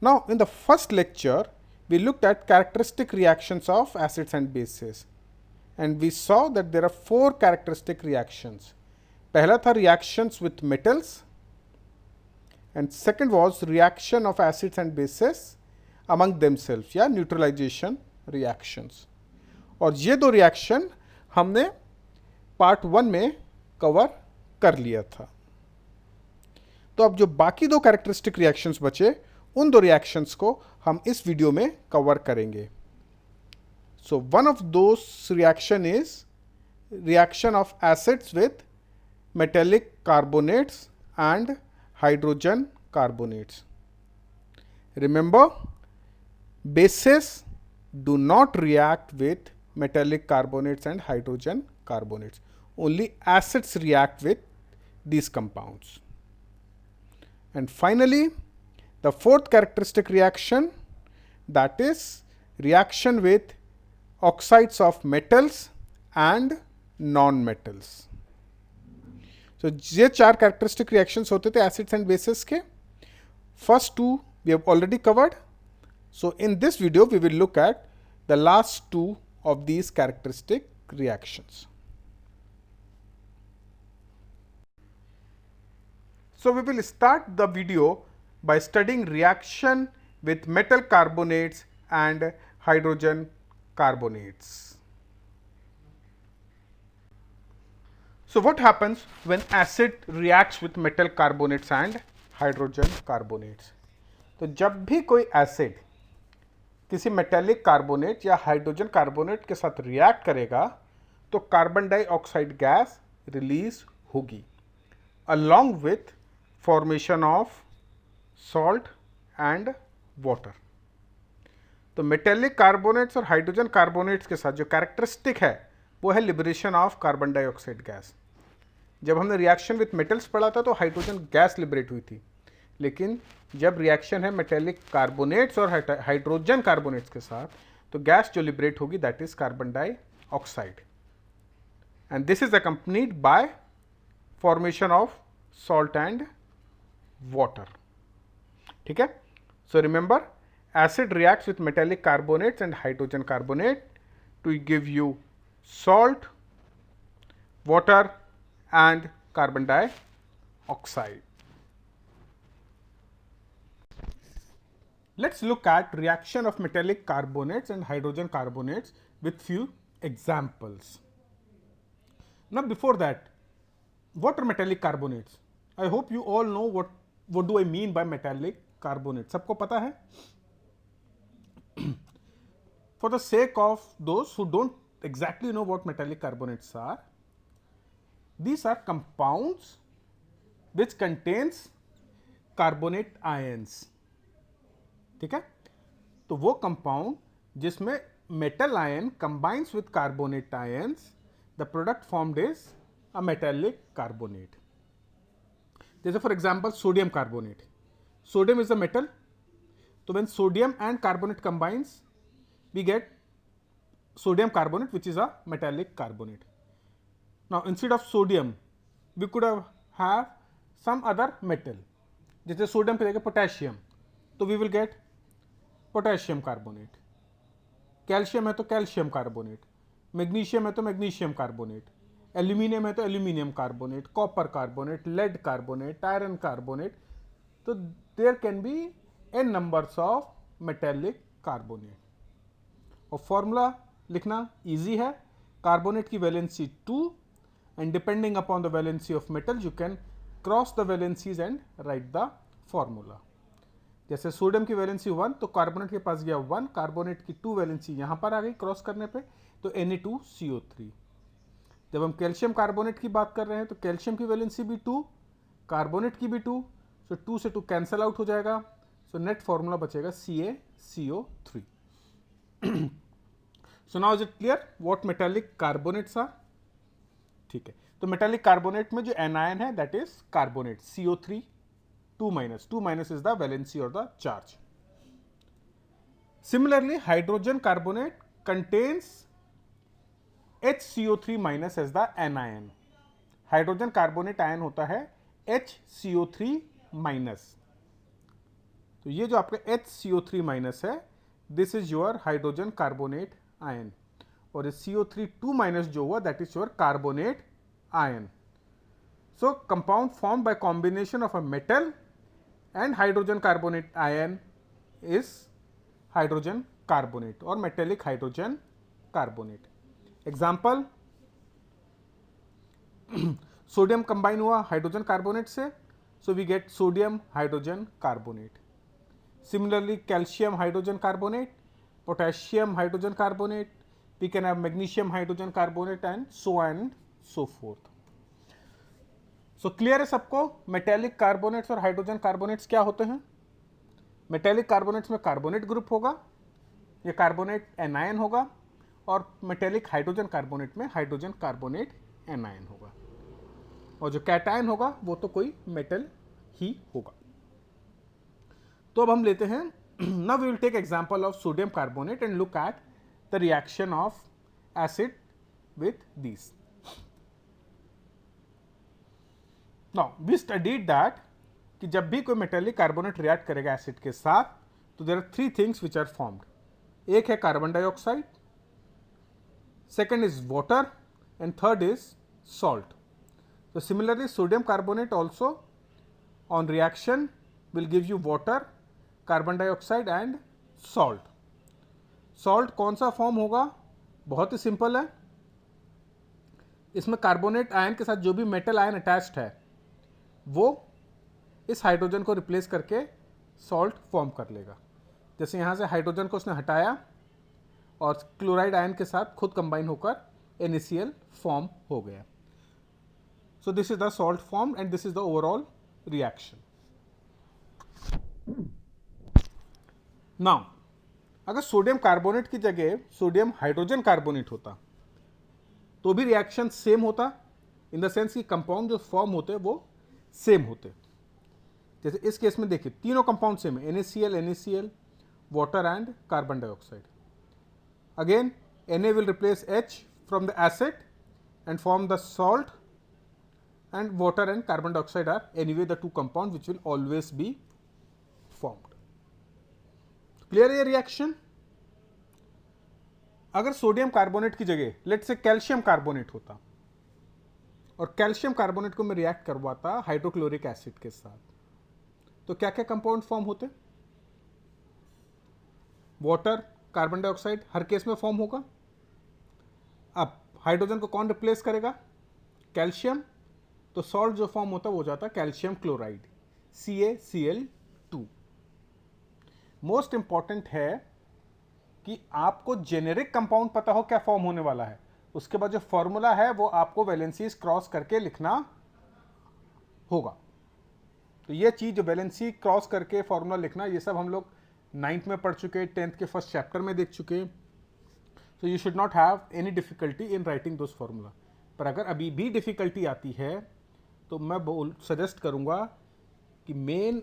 Now, in the first lecture, we looked at characteristic reactions of acids and bases, and we saw that there are 4 characteristic reactions. पहला था reactions with metals, and second was reaction of acids and bases among themselves या neutralization reactions. और ये दो reaction हमने part 1 में cover कर लिया था. तो अब जो बाकी दो कैरेक्टरिस्टिक रिएक्शंस बचे, उन दो रिएक्शंस को हम इस वीडियो में कवर करेंगे. So one of those reaction is reaction of acids with metallic carbonates and hydrogen carbonates. Remember, bases do not react with metallic carbonates and hydrogen carbonates. Only acids react with these compounds. And finally, the fourth characteristic reaction, that is reaction with oxides of metals and non-metals. So ये 4 characteristic reactions होते थे acids and bases के. First 2 we have already covered. So in this video we will look at the last 2 of these characteristic reactions. So we will start the video by studying reaction with metal carbonates and hydrogen carbonates. So what happens when acid reacts with metal carbonates and hydrogen carbonates? तो जब भी कोई acid किसी metallic carbonate या hydrogen carbonate के साथ react करेगा तो कार्बन डाइऑक्साइड गैस रिलीज होगी along with formation of salt and water. तो मेटेलिक कार्बोनेट्स और हाइड्रोजन कार्बोनेट्स के साथ जो कैरेक्टरिस्टिक है वो है liberation of carbon dioxide gas. जब हमने रिएक्शन विथ मेटल्स पढ़ा था तो हाइड्रोजन गैस लिबरेट हुई थी, लेकिन जब रिएक्शन है मेटेलिक कार्बोनेट्स और हाइड्रोजन कार्बोनेट्स के साथ तो गैस जो लिबरेट होगी that is carbon dioxide, and this is accompanied by formation of salt and water. ठीक है. So remember, acid reacts with metallic carbonates and hydrogen carbonate to give you salt, water and carbon dioxide. Let's look at reaction of metallic carbonates and hydrogen carbonates with few examples. Now before that, what are metallic carbonates? I hope you all know what do I mean by metallic carbonate. सबको पता है? For the sake of those who don't exactly know what metallic carbonates are, these are compounds which contains carbonate ions. ठीक है. तो वो compound जिसमें metal ion combines with carbonate ions, the product formed is a metallic carbonate. जैसे for example sodium carbonate. Sodium is a metal, तो when sodium and carbonate combines we get sodium carbonate which is a metallic carbonate. Now instead of sodium we could have some other metal. जैसे sodium की जगह potassium, तो we will get potassium carbonate. Calcium है तो calcium carbonate, magnesium है तो magnesium carbonate, aluminium है तो aluminium carbonate, copper carbonate, lead carbonate, iron carbonate. तो there can be an numbers of metallic carbonate. और फॉर्मूला लिखना इजी है. कार्बोनेट की valency 2 and depending upon the valency of metal you can cross the valencies and write the formula. जैसे sodium की valency 1 तो carbonate के पास गया 1, carbonate की 2 वैलेंसी यहां पर आ गई क्रॉस करने पे तो Na2CO3. जब हम कैल्शियम कार्बोनेट की बात कर रहे हैं तो कैल्शियम की वैलेंसी भी 2, कार्बोनेट की भी 2, सो 2 से 2 कैंसल आउट हो जाएगा. सो नेट फॉर्मूला बचेगा CaCO3. So now is it clear what metallic carbonates are? ठीक है. तो मेटेलिक कार्बोनेट में जो एनायन है that is carbonate CO3 2 minus is the valency or the charge. Similarly, hydrogen carbonate contains HCO3 minus as the anion. Hydrogen carbonate ion होता है HCO3 minus. तो ये जो आपका HCO3 माइनस है, this is your hydrogen carbonate ion, और CO3 2 minus जो हुआ that is your carbonate ion. So compound formed by combination of a metal and hydrogen carbonate ion is hydrogen carbonate or metallic hydrogen carbonate. Example, sodium combine हुआ hydrogen carbonate से, so we get sodium hydrogen carbonate. Similarly calcium hydrogen carbonate, potassium hydrogen carbonate, we can have magnesium hydrogen carbonate and so forth. So clear है सबको metallic carbonates और hydrogen carbonates क्या होते हैं? Metallic carbonates में carbonate group होगा, ये carbonate anion होगा, और मेटेलिक हाइड्रोजन कार्बोनेट में हाइड्रोजन कार्बोनेट एनायन होगा, और जो कैटायन होगा वो तो कोई मेटल ही होगा. तो अब हम लेते हैं, now we will take example of sodium carbonate and look at the reaction of acid with this. Now we studied that कि जब भी कोई मेटेलिक कार्बोनेट रिएक्ट करेगा एसिड के साथ, तो there are three things which are formed. एक है carbon dioxide, second is water, and third is salt. So similarly sodium carbonate also on reaction will give you water, carbon dioxide and salt. Salt कौन सा form होगा? बहुत ही simple है, इसमें carbonate ion के साथ जो भी मेटल आयन अटैच्ड है वो इस हाइड्रोजन को रिप्लेस करके सॉल्ट फॉर्म कर लेगा. जैसे यहाँ से हाइड्रोजन को उसने हटाया और क्लोराइड आयन के साथ खुद कंबाइन होकर NaCl फॉर्म हो गया. So this is the salt formed and this is the overall reaction. Now, अगर सोडियम कार्बोनेट की जगह सोडियम हाइड्रोजन कार्बोनेट होता तो भी रिएक्शन सेम होता, इन द सेंस कि कंपाउंड जो फॉर्म होते वो सेम होते. जैसे इस केस में देखिए तीनों कंपाउंड सेम है, NaCl, water and carbon dioxide. Again Na will replace H from the acid and form the salt, and water and carbon dioxide are anyway the two compounds which will always be formed. Clear है ये reaction? अगर sodium carbonate की जगह let's say calcium carbonate होता और calcium carbonate को मैं react करवाता हाइड्रोक्लोरिक एसिड के साथ, तो क्या क्या कंपाउंड फॉर्म होते? वाटर, कार्बन डाइऑक्साइड हर केस में फॉर्म होगा. अब हाइड्रोजन को कौन रिप्लेस करेगा? कैल्शियम. तो सॉल्ट जो फॉर्म होता है वो जाता है calcium chloride, CaCl2. Most important है कि आपको जेनेरिक कंपाउंड पता हो क्या फॉर्म होने वाला है, उसके बाद जो फॉर्मूला है वो आपको वैलेंसीज क्रॉस करके लिखना होगा. तो ये चीज जो वैलेंसी क्रॉस करके फॉर्मूला लिखना, ये सब हम लोग 9th में पढ़ चुके, 10th के फर्स्ट चैप्टर में देख चुके. So you should not have any difficulty in writing those formula. पर अगर अभी भी डिफिकल्टी आती है तो मैं सजेस्ट करूंगा कि मेन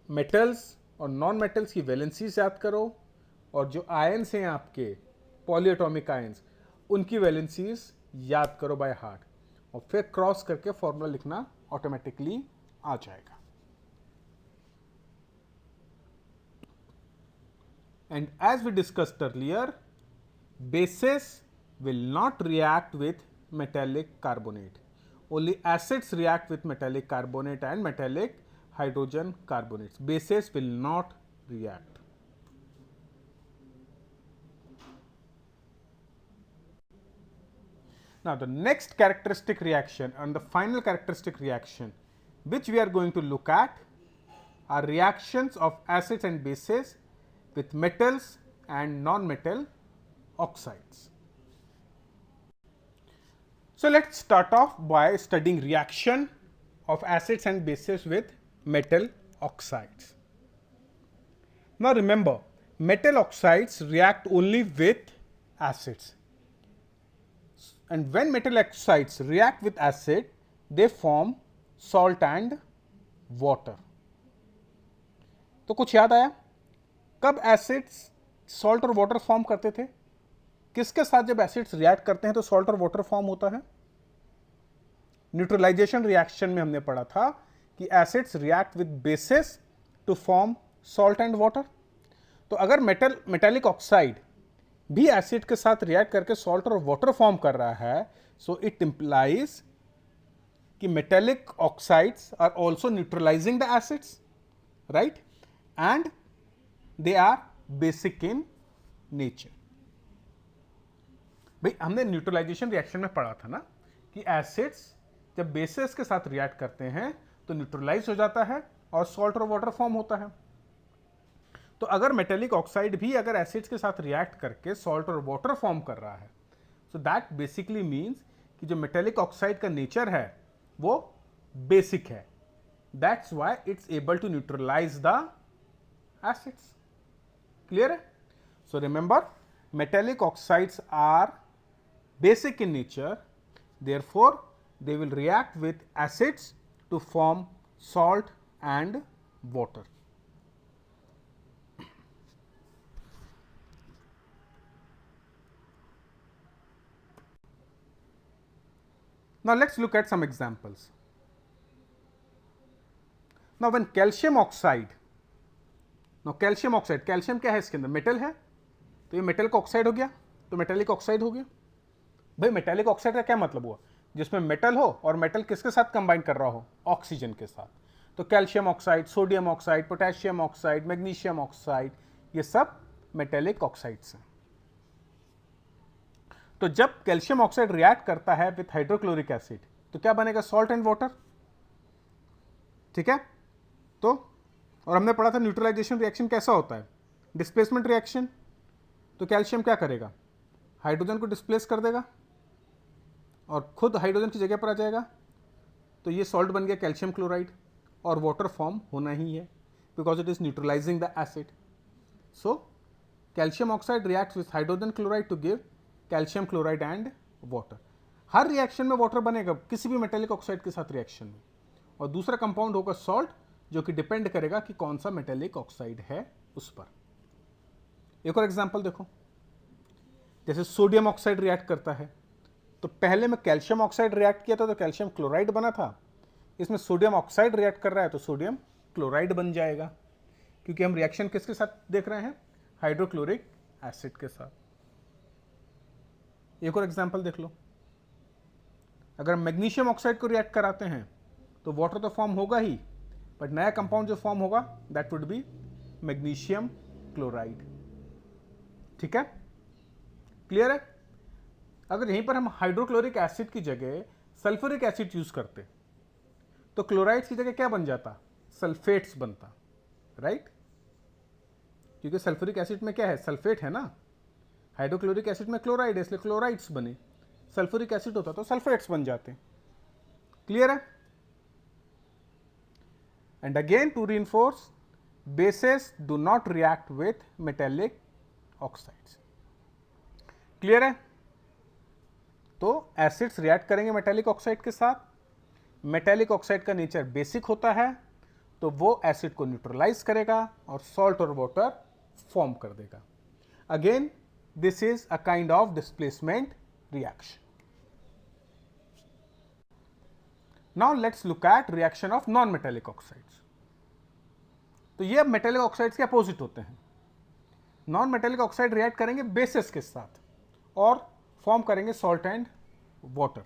मेटल्स और नॉन मेटल्स की वैलेंसीज याद करो, और जो आयंस हैं आपके पॉलीएटॉमिक आयंस उनकी वैलेंसीज याद करो बाय हार्ट, और फिर क्रॉस करके फॉर्मूला लिखना ऑटोमेटिकली आ जाएगा. And as we discussed earlier, bases will not react with metallic carbonate. Only acids react with metallic carbonate and metallic hydrogen carbonates. Bases will not react. Now the next characteristic reaction and the final characteristic reaction which we are going to look at are reactions of acids and bases with metals and non-metal oxides. So let's start off by studying reaction of acids and bases with metal oxides. Now remember, metal oxides react only with acids, and when metal oxides react with acid, they form salt and water. तो कुछ याद आया? कब acids salt और water form करते थे? किसके साथ जब एसिड्स रिएक्ट करते हैं तो सॉल्ट और वाटर फॉर्म होता है? न्यूट्रलाइजेशन रिएक्शन में हमने पढ़ा था कि acids react with bases to form salt and water. तो अगर मेटेलिक ऑक्साइड भी एसिड के साथ रिएक्ट करके सॉल्ट और वाटर फॉर्म कर रहा है, सो इट इंप्लाइज कि metallic oxides are also neutralising the acids, right, and they are basic in nature. भाई हमने न्यूट्रलाइजेशन रिएक्शन में पढ़ा था ना कि एसिड्स जब बेसेस के साथ रिएक्ट करते हैं तो न्यूट्रलाइज हो जाता है और सॉल्ट और वाटर फॉर्म होता है। तो अगर मेटेलिक ऑक्साइड भी अगर एसिड्स के साथ रिएक्ट करके सॉल्ट और वाटर फॉर्म कर रहा है, सो दैट बेसिकली मीन्स कि जो मेटेलिक ऑक्साइड का नेचर है वो बेसिक है, that's why it's able to neutralize the acids. Clear है? So remember, metallic oxides are basic in nature, therefore they will react with acids to form salt and water. Now let's look at some examples. Now when calcium oxide, calcium क्या है इसके अंदर? Metal है, तो ये metal का oxide हो गया, तो मेटेलिक ऑक्साइड हो गया। भाई मेटेलिक ऑक्साइड का क्या मतलब हुआ? जिसमें मेटल हो और मेटल किसके साथ कंबाइन कर रहा हो? ऑक्सीजन के साथ। तो calcium oxide, sodium oxide, potassium oxide, magnesium oxide, ये सब मेटेलिक ऑक्साइड्स हैं। तो जब कैल्शियम ऑक्साइड रिएक्ट करता है विथ हाइड्रोक्लोरिक एसिड तो क्या बनेगा? Salt and water. ठीक है? तो और हमने पढ़ा था न्यूट्रलाइजेशन रिएक्शन कैसा होता है? Displacement reaction. तो कैल्शियम क्या करेगा? हाइड्रोजन को डिस्प्लेस कर देगा और खुद हाइड्रोजन की जगह पर आ जाएगा, तो ये सॉल्ट बन गया कैल्शियम क्लोराइड, और वाटर फॉर्म होना ही है because it is neutralising the acid. So calcium oxide reacts with hydrogen chloride to give calcium chloride and water. हर रिएक्शन में वाटर बनेगा किसी भी मेटेलिक ऑक्साइड के साथ रिएक्शन में, और दूसरा कंपाउंड होगा सॉल्ट, जो कि डिपेंड करेगा कि कौन सा मेटेलिक ऑक्साइड है उस पर। एक और एग्जांपल देखो, जैसे सोडियम ऑक्साइड रिएक्ट करता है, तो पहले में कैल्शियम ऑक्साइड रिएक्ट किया था तो कैल्शियम क्लोराइड बना था, इसमें सोडियम ऑक्साइड रिएक्ट कर रहा है तो सोडियम क्लोराइड बन जाएगा, क्योंकि हम रिएक्शन किसके साथ देख रहे हैं? हाइड्रोक्लोरिक एसिड के साथ। एक और एग्जांपल देख लो, अगर हम मैग्नीशियम ऑक्साइड को रिएक्ट कराते हैं तो वाटर तो फॉर्म होगा ही, बट नया कंपाउंड जो फॉर्म होगा that would be magnesium chloride. ठीक है? क्लियर है? अगर यहीं पर हम हाइड्रोक्लोरिक एसिड की जगह सल्फ्यूरिक एसिड यूज करते तो क्लोराइड्स की जगह क्या बन जाता? सल्फेट्स बनता, राइट? क्योंकि सल्फ्यूरिक एसिड में क्या है? सल्फेट है ना। हाइड्रोक्लोरिक एसिड में क्लोराइड है, इसलिए क्लोराइड्स बने। सल्फ्यूरिक एसिड होता तो सल्फेट्स बन जाते। क्लियर है? And again to reinforce, bases do not react with metallic oxides. Clear है? तो एसिड्स रिएक्ट करेंगे मेटेलिक ऑक्साइड के साथ। मेटेलिक ऑक्साइड का नेचर बेसिक होता है, तो वो एसिड को न्यूट्रलाइज करेगा और सॉल्ट और वाटर फॉर्म कर देगा। Again this is a kind of displacement reaction. Now let's look at reaction of non metallic oxides. तो ये मेटेलिक ऑक्साइड्स के अपोजिट होते हैं। नॉन मेटेलिक ऑक्साइड रिएक्ट करेंगे बेसिस के साथ और फॉर्म करेंगे सॉल्ट एंड वाटर।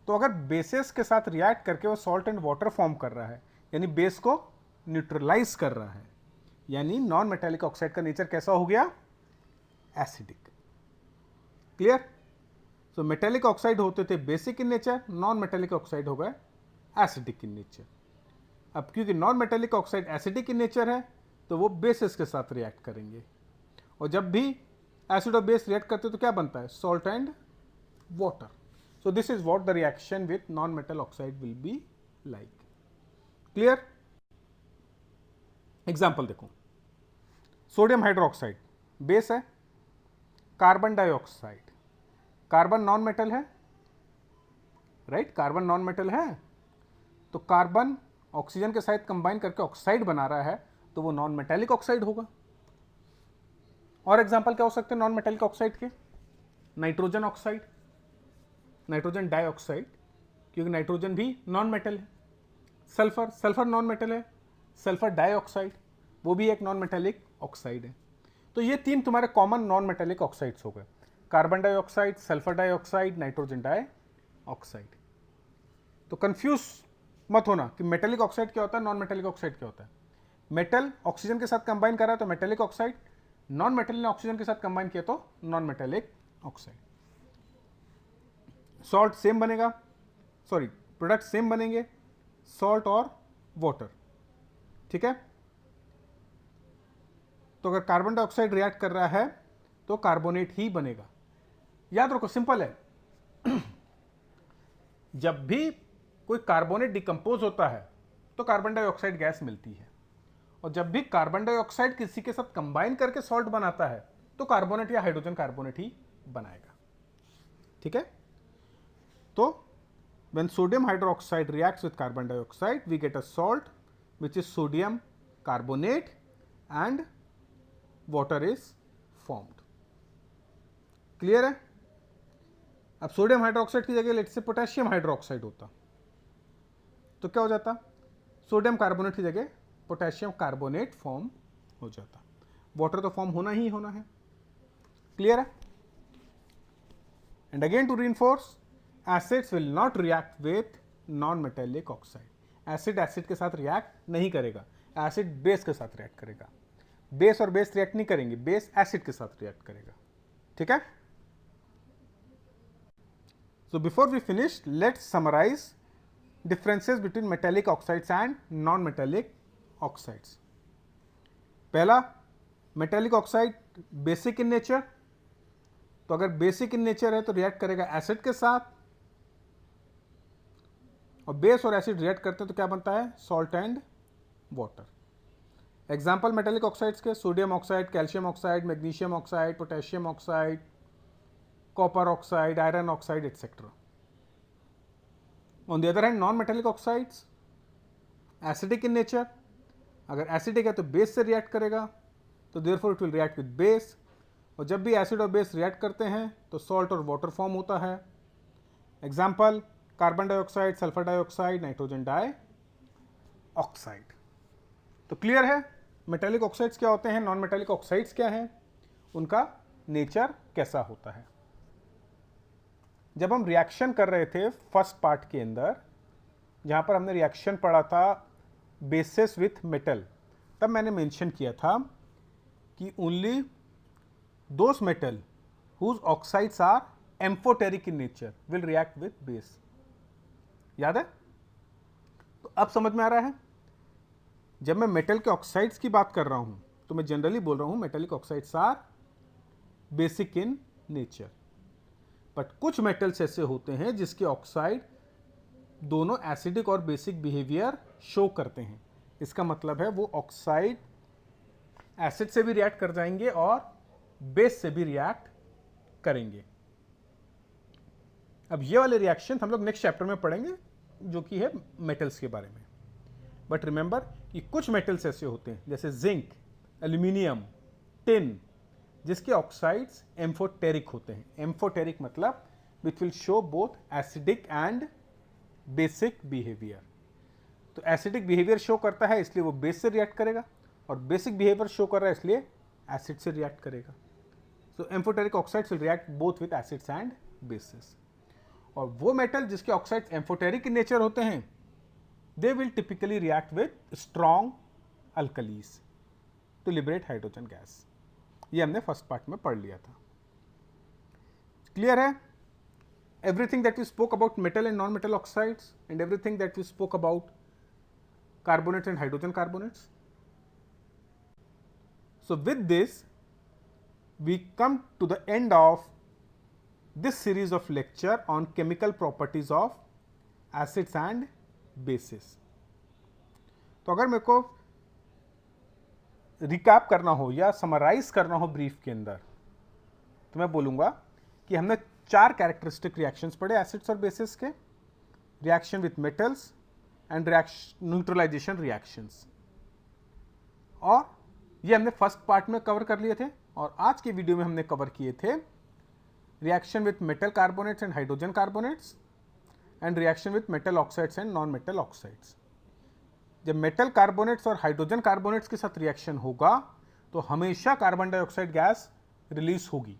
तो अगर बेसिस के साथ रिएक्ट करके वो सॉल्ट एंड वाटर फॉर्म कर रहा है, यानी बेस को न्यूट्रलाइज कर रहा है, यानी नॉन मेटेलिक ऑक्साइड का नेचर कैसा हो गया? एसिडिक। क्लियर? सो मेटेलिक ऑक्साइड होते थे basic in nature, non metallic oxide हो गए एसिडिक इन नेचर। अब क्योंकि non metallic oxide acidic in nature है तो वो बेसिस के साथ रिएक्ट करेंगे, और जब भी एसिड और बेस रिएक्ट करते तो क्या बनता है? Salt and water. So this is what the reaction with non metal oxide will be like. Clear? Example देखो, सोडियम हाइड्रोक्साइड बेस है, carbon dioxide, carbon non metal है, राइट? कार्बन नॉन मेटल है, तो कार्बन ऑक्सीजन के साथ combine करके oxide बना रहा है, तो वो नॉन मेटेलिक ऑक्साइड होगा। और एग्जांपल क्या हो सकते हैं नॉन मेटेलिक ऑक्साइड के? नाइट्रोजन ऑक्साइड, नाइट्रोजन डाइऑक्साइड, क्योंकि नाइट्रोजन भी नॉन मेटल है। सल्फर, सल्फर नॉन मेटल है, सल्फर डाइऑक्साइड, वो भी एक नॉन मेटेलिक ऑक्साइड है। तो ये 3 तुम्हारे कॉमन नॉन मेटेलिक ऑक्साइड्स हो गए, carbon dioxide, sulphur dioxide, nitrogen dioxide. तो कंफ्यूज मत होना कि मेटेलिक ऑक्साइड क्या होता है, नॉन मेटेलिक ऑक्साइड क्या होता है। मेटल ऑक्सीजन के साथ कंबाइन कर रहा है तो मेटेलिक ऑक्साइड, नॉन मेटल ने ऑक्सीजन के साथ कंबाइन किया तो non metallic oxide. Salt same बनेगा, सॉरी प्रोडक्ट सेम बनेंगे, सॉल्ट और वाटर, ठीक है। तो अगर कार्बन डाइऑक्साइड रिएक्ट कर रहा है तो कार्बोनेट ही बनेगा। याद रखो, सिंपल है। जब भी कोई कार्बोनेट डिकम्पोज होता है तो कार्बन डाइऑक्साइड गैस मिलती है, और जब भी कार्बन डाइऑक्साइड किसी के साथ कंबाइन करके सॉल्ट बनाता है तो कार्बोनेट या हाइड्रोजन कार्बोनेट ही बनाएगा, ठीक है। तो when sodium hydroxide reacts with carbon dioxide, we get a salt which is sodium carbonate and water is formed. Clear है। अब सोडियम हाइड्रोक्साइड की जगह लेट से पोटेशियम हाइड्रोक्साइड होता तो क्या हो जाता, सोडियम कार्बोनेट की जगह पोटेशियम कार्बोनेट फॉर्म हो जाता। वाटर तो फॉर्म होना ही होना है, क्लियर है। And again to reinforce, acids will not react with non metallic oxide. Acid acid के साथ रिएक्ट नहीं करेगा, एसिड बेस के साथ रिएक्ट करेगा। बेस और बेस रिएक्ट नहीं करेंगे, बेस एसिड के साथ रिएक्ट करेगा, ठीक है। So before we finish, let's summarise differences between metallic oxides and non-metallic oxides. पहला, metallic oxide basic in nature, तो अगर basic in nature है तो रिएक्ट करेगा एसिड के साथ, और बेस और एसिड रिएक्ट करते हैं तो क्या बनता है, salt and water. Example metallic oxides के, sodium oxide, calcium oxide, magnesium oxide, potassium oxide, copper oxide, iron oxide etcetera. On the other hand, non-metallic oxides acidic in nature, अगर acidic है तो बेस से रिएक्ट करेगा, तो therefore it will react with base, और जब भी acid और बेस रिएक्ट करते हैं तो सॉल्ट और वाटर फॉर्म होता है। Example carbon dioxide, sulphur dioxide, nitrogen dioxide. तो क्लियर है मेटेलिक ऑक्साइड्स क्या होते हैं, नॉन मेटेलिक ऑक्साइड्स क्या हैं, उनका नेचर कैसा होता है। जब हम रिएक्शन कर रहे थे फर्स्ट पार्ट के अंदर, जहां पर हमने रिएक्शन पढ़ा था बेसिस विथ मेटल, तब मैंने मेंशन किया था कि only those metal whose oxides are amphoteric in nature will react with base. याद है। तो अब समझ में आ रहा है। जब मैं मेटल के ऑक्साइड्स की बात कर रहा हूं तो मैं जनरली बोल रहा हूं metallic oxides are basic in nature, but कुछ मेटल्स ऐसे होते हैं जिसके ऑक्साइड दोनों एसिडिक और बेसिक बिहेवियर शो करते हैं। इसका मतलब है वो ऑक्साइड एसिड से भी रिएक्ट कर जाएंगे और बेस से भी रिएक्ट करेंगे। अब ये वाले रिएक्शन हम लोग नेक्स्ट चैप्टर में पढ़ेंगे जो कि है मेटल्स के बारे में। बट रिमेंबर कि कुछ मेटल्स ऐसे होते हैं जैसे जिंक, एल्यूमिनियम, टिन, जिसके ऑक्साइड्स एम्फोटेरिक होते हैं। एम्फोटेरिक मतलब which will show both acidic and basic behaviour. तो एसिडिक बिहेवियर शो करता है इसलिए वो बेस से रिएक्ट करेगा, और बेसिक बिहेवियर शो कर रहा है इसलिए एसिड से रिएक्ट करेगा। So amphoteric oxides will react both with acids and bases. और वो मेटल जिसके ऑक्साइड्स एम्फोटेरिक इन नेचर होते हैं, they will typically react with strong alkalis to liberate hydrogen gas. ये हमने फर्स्ट पार्ट में पढ़ लिया था। क्लियर है। Everything that we spoke about metal and non metal oxides and everything that we spoke about carbonates and hydrogen carbonates. So with this we come to the end of this series of lecture on chemical properties of acids and bases. तो अगर मेरे को recap करना हो या summarise करना हो brief के अंदर, तो मैं बोलूंगा कि हमने 4 कैरेक्टरिस्टिक रिएक्शंस पढ़े एसिड्स और बेसिस के, reaction with metals and neutralisation reactions, और ये हमने फर्स्ट पार्ट में कवर कर लिए थे। और आज के वीडियो में हमने कवर किए थे reaction with metal carbonates and hydrogen carbonates and reaction with metal oxides and non-metal oxides. जब मेटल कार्बोनेट्स और हाइड्रोजन कार्बोनेट्स के साथ रिएक्शन होगा तो हमेशा कार्बन डाइऑक्साइड गैस रिलीज होगी,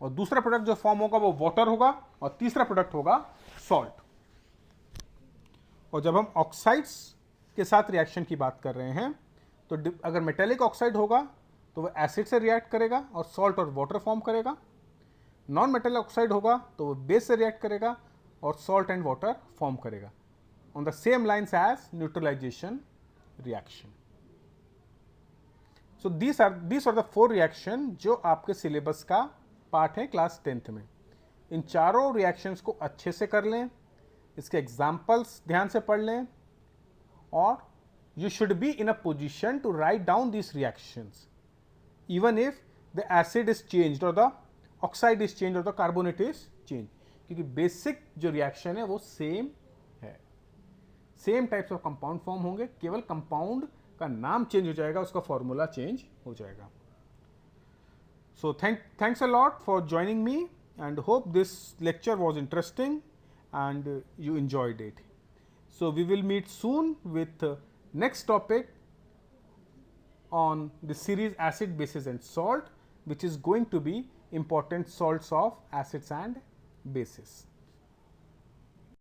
और दूसरा प्रोडक्ट जो फॉर्म होगा वो वाटर होगा, और तीसरा प्रोडक्ट होगा सॉल्ट। और जब हम ऑक्साइड्स के साथ रिएक्शन की बात कर रहे हैं तो अगर मेटेलिक ऑक्साइड होगा तो वो एसिड से रिएक्ट करेगा और सॉल्ट और वाटर फॉर्म करेगा। नॉन मेटेलिक ऑक्साइड होगा तो वो बेस से रिएक्ट करेगा और सॉल्ट एंड वाटर फॉर्म करेगा on the same lines as neutralisation reaction. So this are the 4 reaction जो आपके सिलेबस का पार्ट है क्लास 10th में। इन चारों रिएक्शंस को अच्छे से कर लें, इसके एग्जाम्पल्स ध्यान से पढ़ लें, और you should be in a position to write down these reactions even if the acid is changed or the oxide is changed or the carbonate is changed, क्योंकि बेसिक जो रिएक्शन है वो सेम है, same types of compound form होंगे, केवल compound का नाम change हो जाएगा, उसका फॉर्मूला चेंज हो जाएगा। सो thanks a lot for joining me and hope this lecture was interesting and you enjoyed it. So we will meet soon with next topic on the series acid, bases and salt, which is going to be important salts of acids and bases.